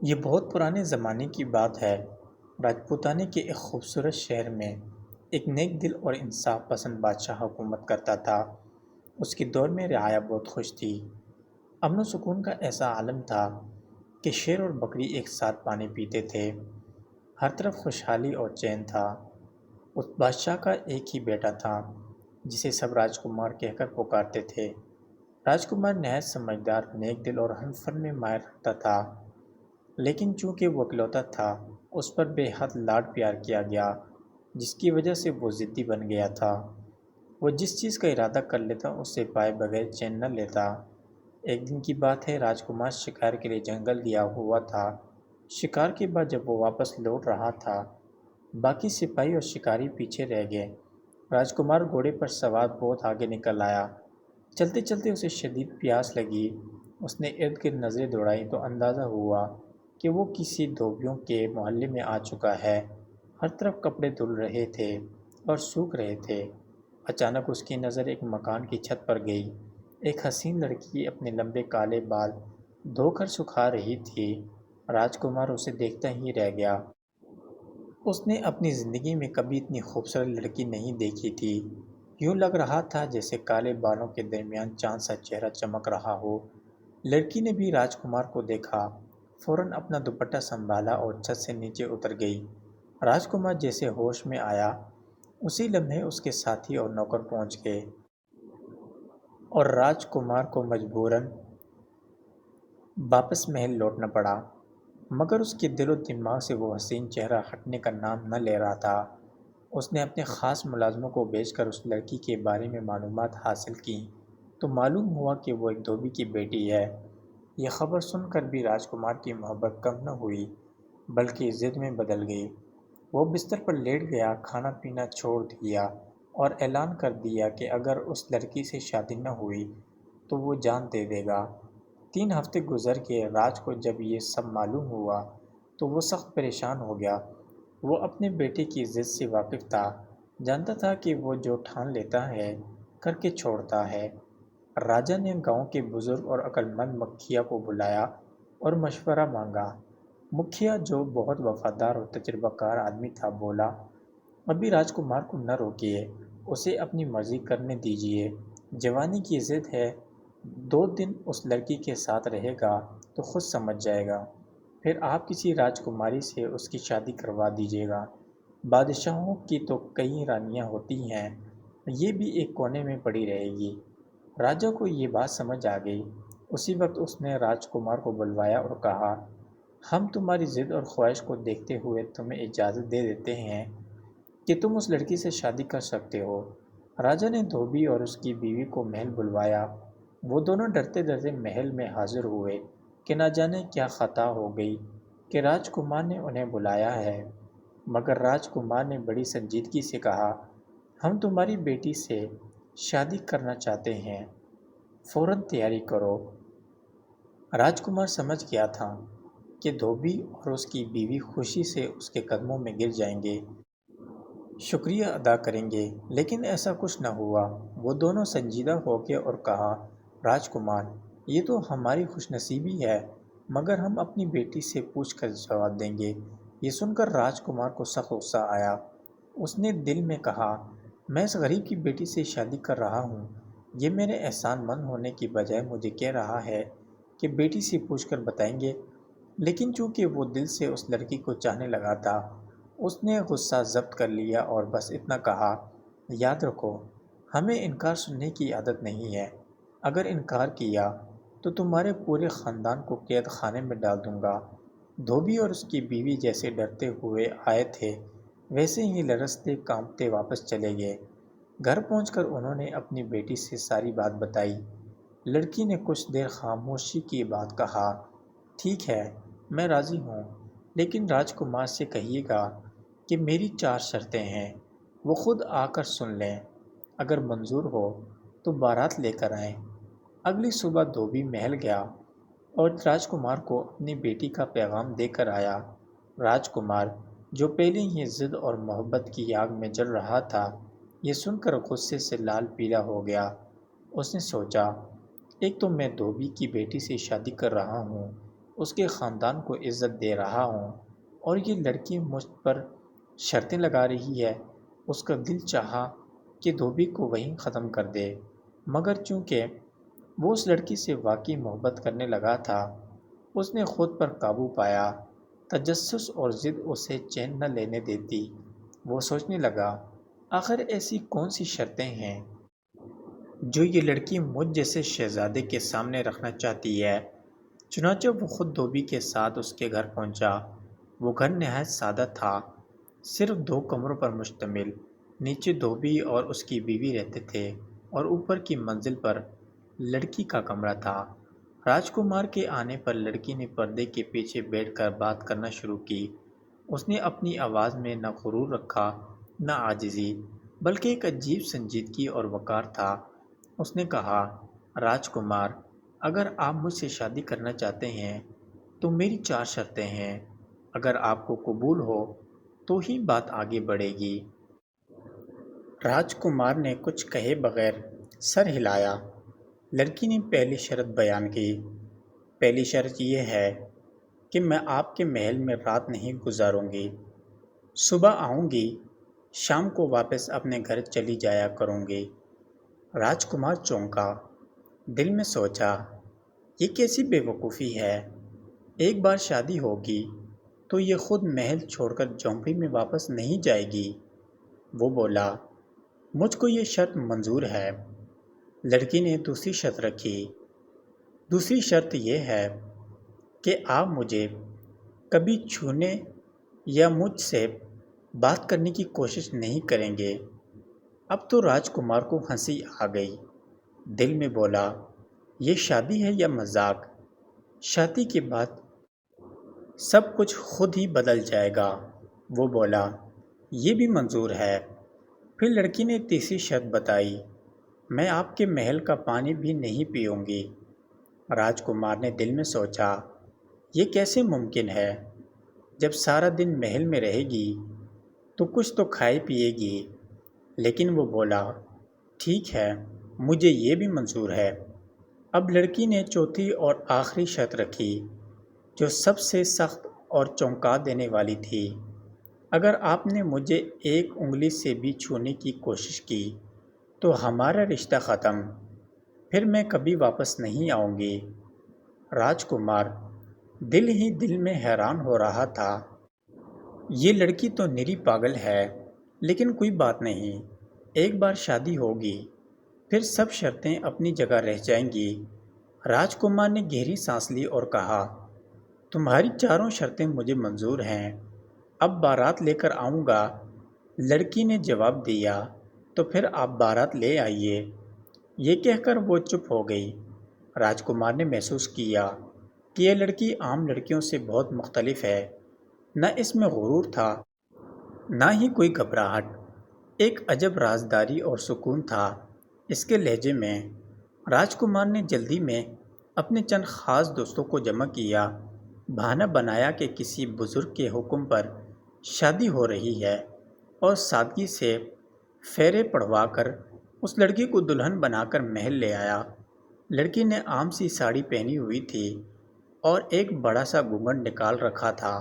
یہ بہت پرانے زمانے کی بات ہے۔ راجپوتانے کے ایک خوبصورت شہر میں ایک نیک دل اور انصاف پسند بادشاہ حکومت کرتا تھا۔ اس کے دور میں رعایا بہت خوش تھی۔ امن و سکون کا ایسا عالم تھا کہ شیر اور بکری ایک ساتھ پانی پیتے تھے۔ ہر طرف خوشحالی اور چین تھا۔ اس بادشاہ کا ایک ہی بیٹا تھا جسے سب راجکمار کہہ کر پکارتے تھے۔ راجکمار نہایت سمجھدار، نیک دل اور ہر فن میں ماہر رکھتا تھا، لیکن چونکہ وہ اکلوتا تھا اس پر بے حد لاڈ پیار کیا گیا، جس کی وجہ سے وہ ضدی بن گیا تھا۔ وہ جس چیز کا ارادہ کر لیتا اسے پائے بغیر چین نہ لیتا۔ ایک دن کی بات ہے، راجکمار شکار کے لیے جنگل گیا ہوا تھا۔ شکار کے بعد جب وہ واپس لوٹ رہا تھا، باقی سپاہی اور شکاری پیچھے رہ گئے۔ راجکمار گھوڑے پر سوار بہت آگے نکل آیا۔ چلتے چلتے اسے شدید پیاس لگی۔ اس نے ارد گرد نظریں دوڑائیں تو اندازہ ہوا کہ وہ کسی دھوبیوں کے محلے میں آ چکا ہے۔ ہر طرف کپڑے دھل رہے تھے اور سوکھ رہے تھے۔ اچانک اس کی نظر ایک مکان کی چھت پر گئی۔ ایک حسین لڑکی اپنے لمبے کالے بال دھو کر سکھا رہی تھی۔ راجکمار اسے دیکھتا ہی رہ گیا۔ اس نے اپنی زندگی میں کبھی اتنی خوبصورت لڑکی نہیں دیکھی تھی۔ یوں لگ رہا تھا جیسے کالے بالوں کے درمیان چاند سا چہرہ چمک رہا ہو۔ لڑکی نے بھی راجکمار کو دیکھا، فوراً اپنا دوپٹہ سنبھالا اور چھت سے نیچے اتر گئی۔ راجکمار جیسے ہوش میں آیا، اسی لمحے اس کے ساتھی اور نوکر پہنچ گئے اور راجکمار کو مجبوراً واپس محل لوٹنا پڑا، مگر اس کے دل و دماغ سے وہ حسین چہرہ ہٹنے کا نام نہ لے رہا تھا۔ اس نے اپنے خاص ملازموں کو بھیج کر اس لڑکی کے بارے میں معلومات حاصل کیں تو معلوم ہوا کہ وہ ایک دھوبی کی بیٹی ہے۔ یہ خبر سن کر بھی راجکمار کی محبت کم نہ ہوئی بلکہ ضد میں بدل گئی۔ وہ بستر پر لیٹ گیا، کھانا پینا چھوڑ دیا اور اعلان کر دیا کہ اگر اس لڑکی سے شادی نہ ہوئی تو وہ جان دے دے گا۔ 3 ہفتے گزر گئے۔ راج کو جب یہ سب معلوم ہوا تو وہ سخت پریشان ہو گیا۔ وہ اپنے بیٹے کی ضد سے واقف تھا، جانتا تھا کہ وہ جو ٹھان لیتا ہے کر کے چھوڑتا ہے۔ راجا نے گاؤں کے بزرگ اور عقل مند مکھیا کو بلایا اور مشورہ مانگا۔ مکھیا، جو بہت وفادار اور تجربہ کار آدمی تھا، بولا، ابھی راجکمار کو نہ روکیے، اسے اپنی مرضی کرنے دیجیے۔ جوانی کی ضد ہے، 2 دن اس لڑکی کے ساتھ رہے گا تو خود سمجھ جائے گا، پھر آپ کسی راجکماری سے اس کی شادی کروا دیجیے گا۔ بادشاہوں کی تو کئی رانیاں ہوتی ہیں، یہ بھی ایک کونے میں پڑی رہے گی۔ راجا کو یہ بات سمجھ آ گئی۔ اسی وقت اس نے راجکمار کو بلوایا اور کہا، ہم تمہاری ضد اور خواہش کو دیکھتے ہوئے تمہیں اجازت دے دیتے ہیں کہ تم اس لڑکی سے شادی کر سکتے ہو۔ راجا نے دھوبی اور اس کی بیوی کو محل بلوایا۔ وہ دونوں ڈرتے ڈرتے محل میں حاضر ہوئے کہ نہ جانے کیا خطا ہو گئی کہ راجکمار نے انہیں بلایا ہے، مگر راجکمار نے بڑی سنجیدگی سے کہا، ہم تمہاری بیٹی سے شادی کرنا چاہتے ہیں، فوراً تیاری کرو۔ راجکمار سمجھ گیا تھا کہ دھوبی اور اس کی بیوی خوشی سے اس کے قدموں میں گر جائیں گے، شکریہ ادا کریں گے، لیکن ایسا کچھ نہ ہوا۔ وہ دونوں سنجیدہ ہو گئے اور کہا، راجکمار، یہ تو ہماری خوش نصیبی ہے، مگر ہم اپنی بیٹی سے پوچھ کر جواب دیں گے۔ یہ سن کر راجکمار کو سخت غصہ آیا۔ اس نے دل میں کہا، میں اس غریب کی بیٹی سے شادی کر رہا ہوں، یہ میرے احسان مند ہونے کی بجائے مجھے کہہ رہا ہے کہ بیٹی سے پوچھ کر بتائیں گے۔ لیکن چونکہ وہ دل سے اس لڑکی کو چاہنے لگا تھا، اس نے غصہ ضبط کر لیا اور بس اتنا کہا، یاد رکھو، ہمیں انکار سننے کی عادت نہیں ہے، اگر انکار کیا تو تمہارے پورے خاندان کو قید خانے میں ڈال دوں گا۔ دھوبی اور اس کی بیوی جیسے ڈرتے ہوئے آئے تھے ویسے ہی لرزتے کانپتے واپس چلے گئے۔ گھر پہنچ کر انہوں نے اپنی بیٹی سے ساری بات بتائی۔ لڑکی نے کچھ دیر خاموشی کے بعد کہا، ٹھیک ہے، میں راضی ہوں، لیکن راجکمار سے کہیے گا کہ میری 4 شرطیں ہیں، وہ خود آ کر سن لیں، اگر منظور ہو تو بارات لے کر آئیں۔ اگلی صبح دھوبی محل گیا اور راجکمار کو اپنی بیٹی کا پیغام دے کر آیا۔ راجکمار، جو پہلے ہی ضد اور محبت کی آگ میں جل رہا تھا، یہ سن کر غصے سے لال پیلا ہو گیا۔ اس نے سوچا، ایک تو میں دھوبی کی بیٹی سے شادی کر رہا ہوں، اس کے خاندان کو عزت دے رہا ہوں اور یہ لڑکی مجھ پر شرطیں لگا رہی ہے۔ اس کا دل چاہا کہ دھوبی کو وہیں ختم کر دے، مگر چونکہ وہ اس لڑکی سے واقعی محبت کرنے لگا تھا، اس نے خود پر قابو پایا۔ تجسس اور ضد اسے چین نہ لینے دیتی۔ وہ سوچنے لگا، آخر ایسی کون سی شرطیں ہیں جو یہ لڑکی مجھ جیسے شہزادے کے سامنے رکھنا چاہتی ہے؟ چنانچہ وہ خود دھوبی کے ساتھ اس کے گھر پہنچا۔ وہ گھر نہایت سادہ تھا، صرف 2 کمروں پر مشتمل۔ نیچے دھوبی اور اس کی بیوی رہتے تھے اور اوپر کی منزل پر لڑکی کا کمرہ تھا۔ راجکمار کے آنے پر لڑکی نے پردے کے پیچھے بیٹھ کر بات کرنا شروع کی۔ اس نے اپنی آواز میں نہ غرور رکھا نہ عاجزی، بلکہ ایک عجیب سنجیدگی اور وقار تھا۔ اس نے کہا، راجکمار، اگر آپ مجھ سے شادی کرنا چاہتے ہیں تو میری 4 شرطیں ہیں۔ اگر آپ کو قبول ہو تو ہی بات آگے بڑھے گی۔ راجکمار نے کچھ کہے بغیر سر ہلایا۔ لڑکی نے پہلی شرط بیان کی۔ پہلی شرط یہ ہے کہ میں آپ کے محل میں رات نہیں گزاروں گی۔ صبح آؤں گی، شام کو واپس اپنے گھر چلی جایا کروں گی۔ راجکمار چونکا، دل میں سوچا، یہ کیسی بے وقوفی ہے؟ ایک بار شادی ہوگی تو یہ خود محل چھوڑ کر جھونپڑی میں واپس نہیں جائے گی۔ وہ بولا، مجھ کو یہ شرط منظور ہے۔ لڑکی نے دوسری شرط رکھی۔ دوسری شرط یہ ہے کہ آپ مجھے کبھی چھونے یا مجھ سے بات کرنے کی کوشش نہیں کریں گے۔ اب تو راجکمار کو ہنسی آ گئی۔ دل میں بولا، یہ شادی ہے یا مذاق؟ شادی کے بعد سب کچھ خود ہی بدل جائے گا۔ وہ بولا، یہ بھی منظور ہے۔ پھر لڑکی نے تیسری شرط بتائی، میں آپ کے محل کا پانی بھی نہیں پیوں گی۔ راجکمار نے دل میں سوچا، یہ کیسے ممکن ہے؟ جب سارا دن محل میں رہے گی تو کچھ تو کھائے پیے گی۔ لیکن وہ بولا، ٹھیک ہے، مجھے یہ بھی منظور ہے۔ اب لڑکی نے چوتھی اور آخری شرط رکھی، جو سب سے سخت اور چونکا دینے والی تھی۔ اگر آپ نے مجھے ایک انگلی سے بھی چھونے کی کوشش کی تو ہمارا رشتہ ختم، پھر میں کبھی واپس نہیں آؤں گی۔ راجکمار دل ہی دل میں حیران ہو رہا تھا، یہ لڑکی تو نری پاگل ہے۔ لیکن کوئی بات نہیں، ایک بار شادی ہوگی پھر سب شرطیں اپنی جگہ رہ جائیں گی۔ راجکمار نے گہری سانس لی اور کہا، تمہاری 4 شرطیں مجھے منظور ہیں، اب بارات لے کر آؤں گا۔ لڑکی نے جواب دیا، تو پھر آپ بارات لے آئیے۔ یہ کہہ کر وہ چپ ہو گئی۔ راجکمار نے محسوس کیا کہ یہ لڑکی عام لڑکیوں سے بہت مختلف ہے۔ نہ اس میں غرور تھا، نہ ہی کوئی گھبراہٹ، ایک عجب رازداری اور سکون تھا اس کے لہجے میں۔ راجکمار نے جلدی میں اپنے چند خاص دوستوں کو جمع کیا، بہانہ بنایا کہ کسی بزرگ کے حکم پر شادی ہو رہی ہے، اور سادگی سے پھیرے پڑھوا کر اس لڑکی کو دلہن بنا کر محل لے آیا۔ لڑکی نے عام سی ساڑی پہنی ہوئی تھی اور ایک بڑا سا گھونگھٹ نکال رکھا تھا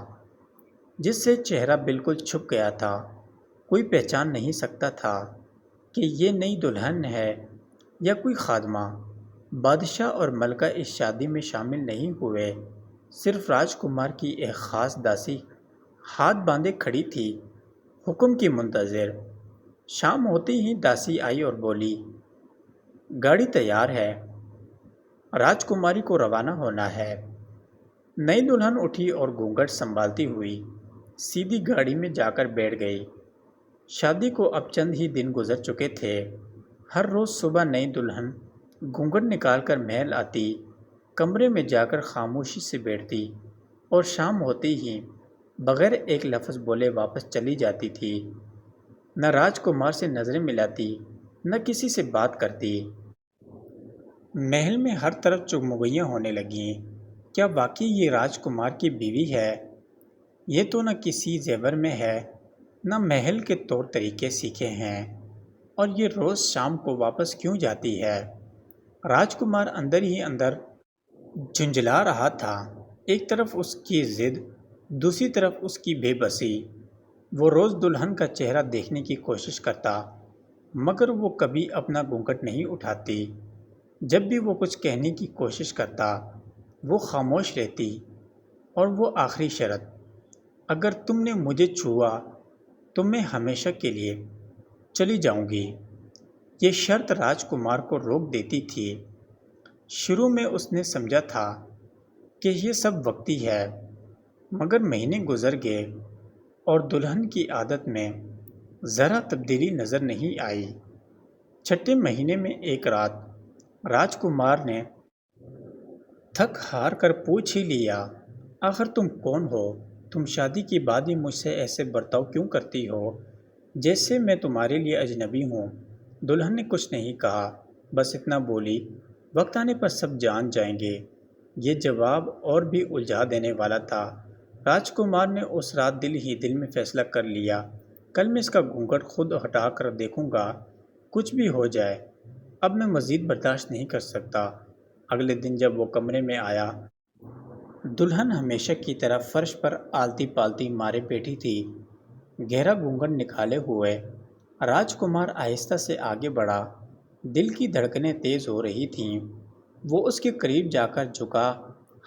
جس سے چہرہ بالکل چھپ گیا تھا۔ کوئی پہچان نہیں سکتا تھا کہ یہ نئی دلہن ہے یا کوئی خادمہ۔ بادشاہ اور ملکہ اس شادی میں شامل نہیں ہوئے، صرف راجکمار کی ایک خاص داسی ہاتھ باندھے کھڑی تھی، حکم کی منتظر۔ شام ہوتے ہی داسی آئی اور بولی، گاڑی تیار ہے، راجکماری کو روانہ ہونا ہے۔ نئی دلہن اٹھی اور گھونگھٹ سنبھالتی ہوئی سیدھی گاڑی میں جا کر بیٹھ گئی۔ شادی کو اب چند ہی دن گزر چکے تھے۔ ہر روز صبح نئی دلہن گھونگھٹ نکال کر محل آتی، کمرے میں جا کر خاموشی سے بیٹھتی اور شام ہوتے ہی بغیر ایک لفظ بولے واپس چلی جاتی تھی۔ نہ راجکمار سے نظریں ملاتی، نہ کسی سے بات کرتی۔ محل میں ہر طرف چگمگیاں ہونے لگیں، کیا واقعی یہ راجکمار کی بیوی ہے؟ یہ تو نہ کسی زیور میں ہے، نہ محل کے طور طریقے سیکھے ہیں، اور یہ روز شام کو واپس کیوں جاتی ہے؟ راجکمار اندر ہی اندر جھنجھلا رہا تھا۔ ایک طرف اس کی ضد، دوسری طرف اس کی بے بسی۔ وہ روز دلہن کا چہرہ دیکھنے کی کوشش کرتا، مگر وہ کبھی اپنا گھونگھٹ نہیں اٹھاتی۔ جب بھی وہ کچھ کہنے کی کوشش کرتا، وہ خاموش رہتی۔ اور وہ آخری شرط، اگر تم نے مجھے چھوا تو میں ہمیشہ کے لیے چلی جاؤں گی۔ یہ شرط راج کمار کو روک دیتی تھی۔ شروع میں اس نے سمجھا تھا کہ یہ سب وقتی ہے، مگر مہینے گزر گئے اور دلہن کی عادت میں ذرا تبدیلی نظر نہیں آئی۔ چھٹے مہینے میں ایک رات راج کمار نے تھک ہار کر پوچھ ہی لیا، آخر تم کون ہو؟ تم شادی کے بعد بھی مجھ سے ایسے برتاؤ کیوں کرتی ہو جیسے میں تمہارے لیے اجنبی ہوں؟ دلہن نے کچھ نہیں کہا، بس اتنا بولی، وقت آنے پر سب جان جائیں گے۔ یہ جواب اور بھی الجھا دینے والا تھا۔ راج کمار نے اس رات دل ہی دل میں فیصلہ کر لیا، کل میں اس کا گھونگھٹ خود ہٹا کر دیکھوں گا، کچھ بھی ہو جائے۔ اب میں مزید برداشت نہیں کر سکتا۔ اگلے دن جب وہ کمرے میں آیا، دلہن ہمیشہ کی طرح فرش پر آلتی پالتی مارے بیٹھی تھی، گہرا گھونگھٹ نکالے ہوئے۔ راج کمار آہستہ سے آگے بڑھا، دل کی دھڑکنیں تیز ہو رہی تھیں۔ وہ اس کے قریب جا کر جھکا،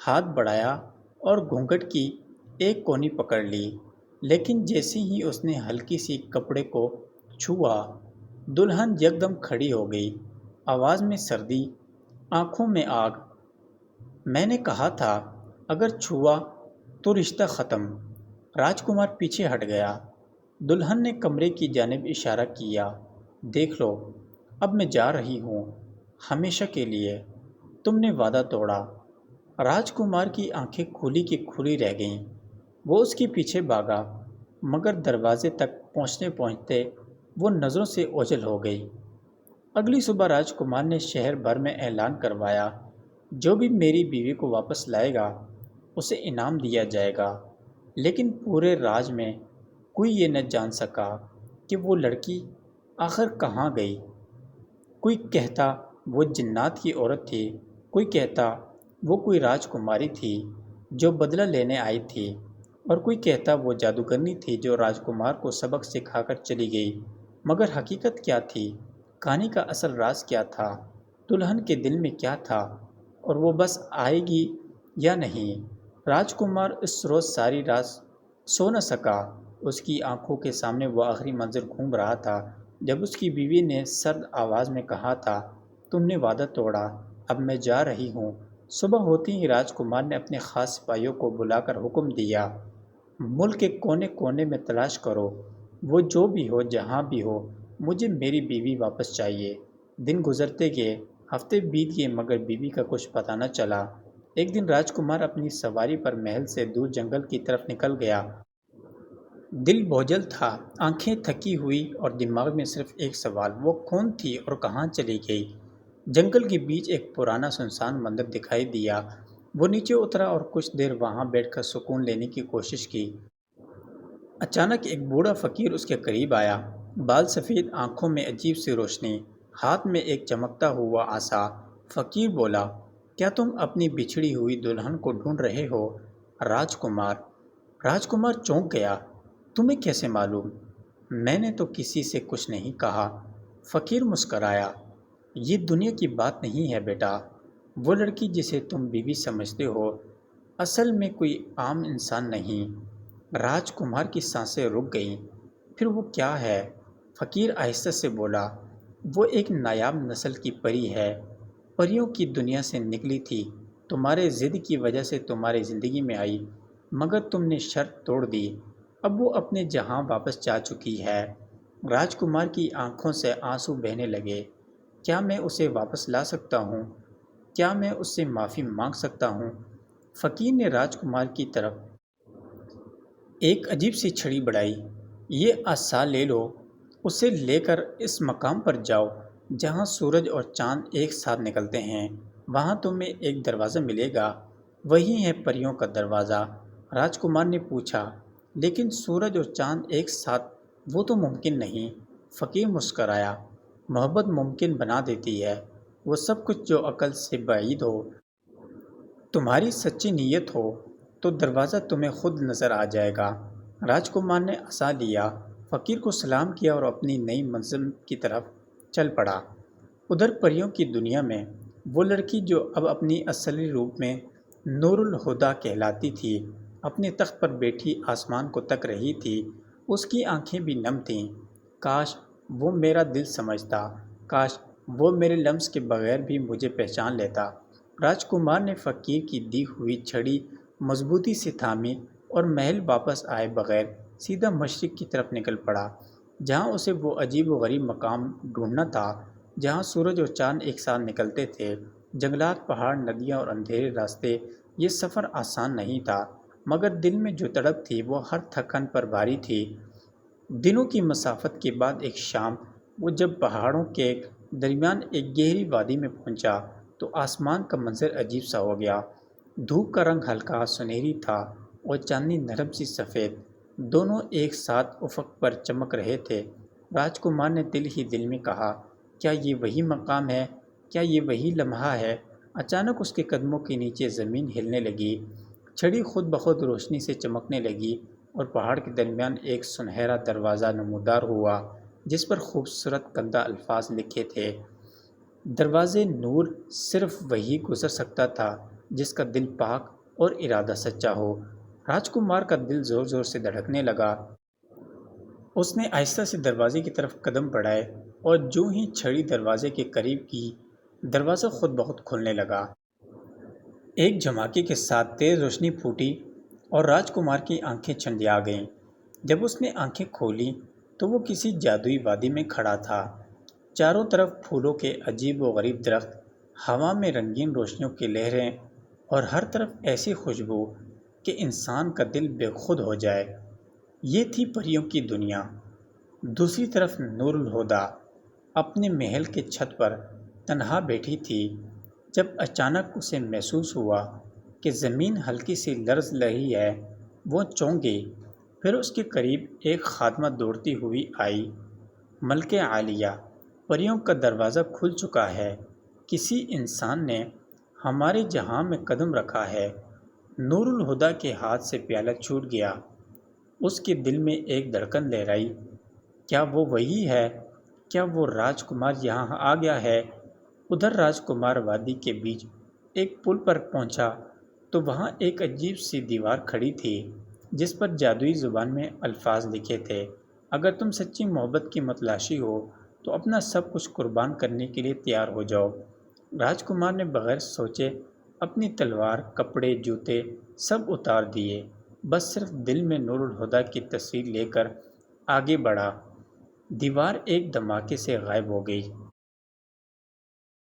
ہاتھ بڑھایا اور گھونگھٹ کی ایک کونی پکڑ لی، لیکن جیسے ہی اس نے ہلکی سی کپڑے کو چھوا، دلہن یکدم کھڑی ہو گئی، آواز میں سردی، آنکھوں میں آگ۔ میں نے کہا تھا اگر چھوا تو رشتہ ختم۔ راج کمار پیچھے ہٹ گیا۔ دلہن نے کمرے کی جانب اشارہ کیا، دیکھ لو، اب میں جا رہی ہوں، ہمیشہ کے لیے۔ تم نے وعدہ توڑا۔ راج کمار کی آنکھیں کھلی کی کھلی رہ گئیں۔ وہ اس کے پیچھے بھاگا، مگر دروازے تک پہنچتے پہنچتے وہ نظروں سے اوجھل ہو گئی۔ اگلی صبح راج کمار نے شہر بھر میں اعلان کروایا، جو بھی میری بیوی کو واپس لائے گا اسے انعام دیا جائے گا۔ لیکن پورے راج میں کوئی یہ نہ جان سکا کہ وہ لڑکی آخر کہاں گئی۔ کوئی کہتا وہ جنات کی عورت تھی، کوئی کہتا وہ کوئی راج کماری تھی جو بدلہ لینے آئی تھی، اور کوئی کہتا وہ جادوگرنی تھی جو راج کمار کو سبق سکھا کر چلی گئی۔ مگر حقیقت کیا تھی؟ کہانی کا اصل راز کیا تھا؟ دلہن کے دل میں کیا تھا؟ اور وہ بس آئے گی یا نہیں؟ راج کمار اس روز ساری رات سو نہ سکا۔ اس کی آنکھوں کے سامنے وہ آخری منظر گھوم رہا تھا جب اس کی بیوی نے سرد آواز میں کہا تھا، تم نے وعدہ توڑا، اب میں جا رہی ہوں۔ صبح ہوتے ہی راج کمار نے اپنے خاص سپاہیوں کو بلا کر حکم دیا، ملک کے کونے کونے میں تلاش کرو، وہ جو بھی ہو جہاں بھی ہو، مجھے میری بیوی واپس چاہیے۔ دن گزرتے گئے، ہفتے بیت گئے، مگر بیوی کا کچھ پتہ نہ چلا۔ ایک دن راج کمار اپنی سواری پر محل سے دور جنگل کی طرف نکل گیا۔ دل بوجھل تھا، آنکھیں تھکی ہوئی اور دماغ میں صرف ایک سوال، وہ کون تھی اور کہاں چلی گئی؟ جنگل کے بیچ ایک پرانا سنسان مندر دکھائی دیا۔ وہ نیچے اترا اور کچھ دیر وہاں بیٹھ کر سکون لینے کی کوشش کی۔ اچانک ایک بوڑھا فقیر اس کے قریب آیا، بال سفید، آنکھوں میں عجیب سی روشنی، ہاتھ میں ایک چمکتا ہوا عصا۔ فقیر بولا، کیا تم اپنی بچھڑی ہوئی دلہن کو ڈھونڈ رہے ہو؟ راج کمار راج کمار چونک گیا، تمہیں کیسے معلوم؟ میں نے تو کسی سے کچھ نہیں کہا۔ فقیر مسکرایا، یہ دنیا کی بات نہیں ہے بیٹا۔ وہ لڑکی جسے تم بیوی سمجھتے ہو اصل میں کوئی عام انسان نہیں۔ راج کمار کی سانسیں رک گئیں۔ پھر وہ کیا ہے؟ فقیر آہستہ سے بولا، وہ ایک نایاب نسل کی پری ہے، پریوں کی دنیا سے نکلی تھی، تمہارے ضد کی وجہ سے تمہاری زندگی میں آئی، مگر تم نے شرط توڑ دی، اب وہ اپنے جہاں واپس جا چکی ہے۔ راج کمار کی آنکھوں سے آنسو بہنے لگے، کیا میں اسے واپس لا سکتا ہوں؟ کیا میں اس سے معافی مانگ سکتا ہوں؟ فقیر نے راج کمار کی طرف ایک عجیب سی چھڑی بڑھائی، یہ عصا لے لو، اسے لے کر اس مقام پر جاؤ جہاں سورج اور چاند ایک ساتھ نکلتے ہیں، وہاں تمہیں ایک دروازہ ملے گا، وہی ہے پریوں کا دروازہ۔ راج کمار نے پوچھا، لیکن سورج اور چاند ایک ساتھ، وہ تو ممکن نہیں۔ فقیر مسکرایا، محبت ممکن بنا دیتی ہے وہ سب کچھ جو عقل سے بعید ہو۔ تمہاری سچی نیت ہو تو دروازہ تمہیں خود نظر آ جائے گا۔ راجکمار نے عصا لیا، فقیر کو سلام کیا اور اپنی نئی منزل کی طرف چل پڑا۔ ادھر پریوں کی دنیا میں وہ لڑکی جو اب اپنی اصلی روپ میں نور الہدیٰ کہلاتی تھی، اپنے تخت پر بیٹھی آسمان کو تک رہی تھی۔ اس کی آنکھیں بھی نم تھیں۔ کاش وہ میرا دل سمجھتا، کاش وہ میرے لمس کے بغیر بھی مجھے پہچان لیتا۔ راجکمار نے فقیر کی دی ہوئی چھڑی مضبوطی سے تھامی اور محل واپس آئے بغیر سیدھا مشرق کی طرف نکل پڑا، جہاں اسے وہ عجیب و غریب مقام ڈھونڈنا تھا جہاں سورج اور چاند ایک ساتھ نکلتے تھے۔ جنگلات، پہاڑ، ندیاں اور اندھیرے راستے، یہ سفر آسان نہیں تھا، مگر دل میں جو تڑپ تھی وہ ہر تھکن پر بھاری تھی۔ دنوں کی مسافت کے بعد ایک شام وہ جب پہاڑوں کے درمیان ایک گہری وادی میں پہنچا تو آسمان کا منظر عجیب سا ہو گیا۔ دھوپ کا رنگ ہلکا سنہری تھا اور چاندنی نرم سی سفید، دونوں ایک ساتھ افق پر چمک رہے تھے۔ راجکمار نے دل ہی دل میں کہا، کیا یہ وہی مقام ہے؟ کیا یہ وہی لمحہ ہے؟ اچانک اس کے قدموں کے نیچے زمین ہلنے لگی، چھڑی خود بخود روشنی سے چمکنے لگی اور پہاڑ کے درمیان ایک سنہرا دروازہ نمودار ہوا جس پر خوبصورت کندہ الفاظ لکھے تھے۔ دروازے نور صرف وہی گزر سکتا تھا جس کا دل پاک اور ارادہ سچا ہو۔ راجکمار کا دل زور زور سے دھڑکنے لگا۔ اس نے آہستہ سے دروازے کی طرف قدم بڑھائے اور جو ہی چھڑی دروازے کے قریب کی، دروازہ خود بخود کھلنے لگا۔ ایک جھماکے کے ساتھ تیز روشنی پھوٹی اور راجکمار کی آنکھیں چندیا گئیں۔ جب اس نے آنکھیں کھولیں تو وہ کسی جادوئی وادی میں کھڑا تھا۔ چاروں طرف پھولوں کے عجیب و غریب درخت، ہوا میں رنگین روشنیوں کی لہریں اور ہر طرف ایسی خوشبو کہ انسان کا دل بے خود ہو جائے۔ یہ تھی پریوں کی دنیا۔ دوسری طرف نور الہدیٰ اپنے محل کے چھت پر تنہا بیٹھی تھی جب اچانک اسے محسوس ہوا کہ زمین ہلکی سی لرز رہی ہے۔ وہ چونک گئی، پھر اس کے قریب ایک خادمہ دوڑتی ہوئی آئی۔ ملکہ عالیہ، پریوں کا دروازہ کھل چکا ہے، کسی انسان نے ہمارے جہاں میں قدم رکھا ہے۔ نور الہدیٰ کے ہاتھ سے پیالہ چھوٹ گیا۔ اس کے دل میں ایک دھڑکن لہرائی، کیا وہ وہی ہے؟ کیا وہ راجکمار یہاں آ گیا ہے؟ ادھر راجکمار وادی کے بیچ ایک پل پر پہنچا تو وہاں ایک عجیب سی دیوار کھڑی تھی جس پر جادوئی زبان میں الفاظ لکھے تھے، اگر تم سچی محبت کی متلاشی ہو تو اپنا سب کچھ قربان کرنے کے لیے تیار ہو جاؤ۔ راجکمار نے بغیر سوچے اپنی تلوار، کپڑے، جوتے سب اتار دیے، بس صرف دل میں نور الہدیٰ کی تصویر لے کر آگے بڑھا۔ دیوار ایک دھماکے سے غائب ہو گئی۔